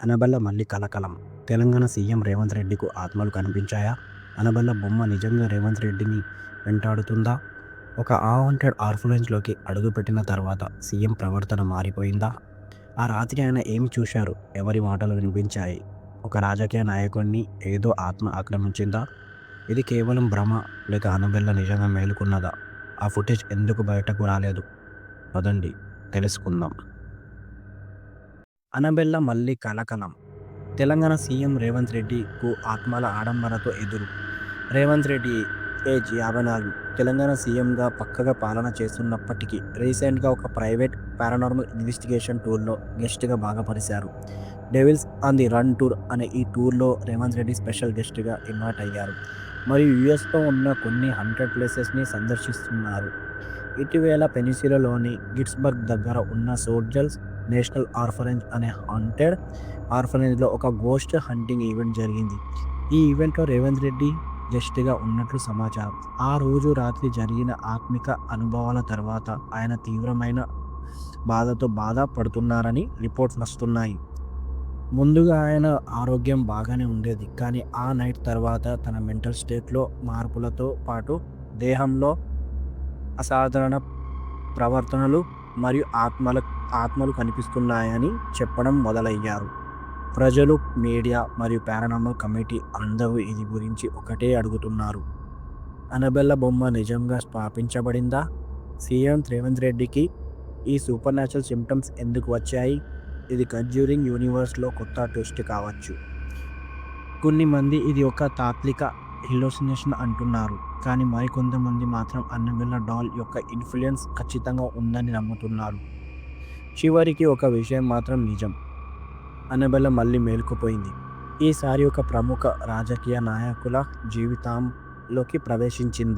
అనబల్ల మళ్ళీ కలకలం. తెలంగాణ సీఎం రేవంత్ రెడ్డికు ఆత్మలు కనిపించాయా? అనబల్ల బొమ్మ నిజంగా రేవంత్ రెడ్డిని వెంటాడుతుందా? ఒక అన్వాంటెడ్ ఆర్ఫనేజ్‌లోకి అడుగుపెట్టిన తర్వాత సీఎం ప్రవర్తన మారిపోయిందా? ఆ రాత్రి ఆయన ఏమి చూశారు? ఎవరి మాటలు వినిపించాయి? ఒక రాజకీయ నాయకుడిని ఏదో ఆత్మ ఆక్రమించిందా? ఇది కేవలం భ్రమ లేక అనబెల్ల నిజంగా మేలుకున్నదా? ఆ ఫుటేజ్ ఎందుకు బయటకు రాలేదు? పదండి తెలుసుకుందాం. అనబెల్ల మళ్ళీ కలకలం. తెలంగాణ సీఎం రేవంత్ రెడ్డికు ఆత్మల ఆడంబరతో ఎదురు. రేవంత్ రెడ్డి ఏజ్ 54. తెలంగాణ సీఎంగా పక్కగా పాలన చేస్తున్నప్పటికీ రీసెంట్గా ఒక ప్రైవేట్ పారానార్మల్ ఇన్వెస్టిగేషన్ టూర్లో గెస్ట్గా బాగా పరిశారు. Devils on the run tour అనే ఈ టూర్లో రేవంత్ రెడ్డి స్పెషల్ గెస్ట్గా ఇన్వైట్ అయ్యారు. మరియు యుఎస్లో ఉన్న కొన్ని 100 ప్లేసెస్ని సందర్శిస్తున్నారు. ఇటీవల పెనిన్సులాలోని గిట్స్బర్గ్ దగ్గర ఉన్న సోల్జర్స్ నేషనల్ ఆర్ఫనేజ్ అనే హాంటెడ్ ఆర్ఫనేజ్లో ఒక గోస్ట్ హంటింగ్ ఈవెంట్ జరిగింది. ఈ ఈవెంట్లో రేవంత్ రెడ్డి గెస్ట్గా ఉన్నట్లు సమాచారం. ఆ రోజు రాత్రి జరిగిన ఆత్మిక అనుభవాల తర్వాత ఆయన తీవ్రమైన బాధతో బాధపడుతున్నారని రిపోర్ట్స్ వస్తున్నాయి. ముందుగా ఆయన ఆరోగ్యం బాగానే ఉండేది. కానీ ఆ నైట్ తర్వాత తన మెంటల్ స్టేట్లో మార్పులతో పాటు దేహంలో అసాధారణ ప్రవర్తనలు మరియు ఆత్మలు కనిపిస్తున్నాయని చెప్పడం మొదలయ్యారు. ప్రజలు, మీడియా మరియు పారానార్మల్ కమిటీ అందరూ ఇది గురించి ఒకటే అడుగుతున్నారు. అనబెల్ల బొమ్మ నిజంగా స్థాపించబడిందా? సీఎం రేవంత్ రెడ్డికి ఈ సూపర్ న్యాచురల్ సింప్టమ్స్ ఎందుకు వచ్చాయి? ఇది కన్జ్యూరింగ్ యూనివర్స్లో కొత్త ట్విస్ట్ కావచ్చు. కొన్ని మంది ఇది ఒక తాత్విక హెల్యూసినేషన్ అంటున్నారు. కానీ మరికొంతమంది మాత్రం అన్నబెల్ల డాల్ యొక్క ఇన్ఫ్లుయెన్స్ ఖచ్చితంగా ఉందని నమ్ముతున్నారు. చివరికి ఒక విషయం మాత్రం నిజం. అనబెల్ల మళ్ళీ మేలుకుపోయింది. ఈసారి ఒక ప్రముఖ రాజకీయ నాయకుల జీవితంలోకి ప్రవేశించిందా?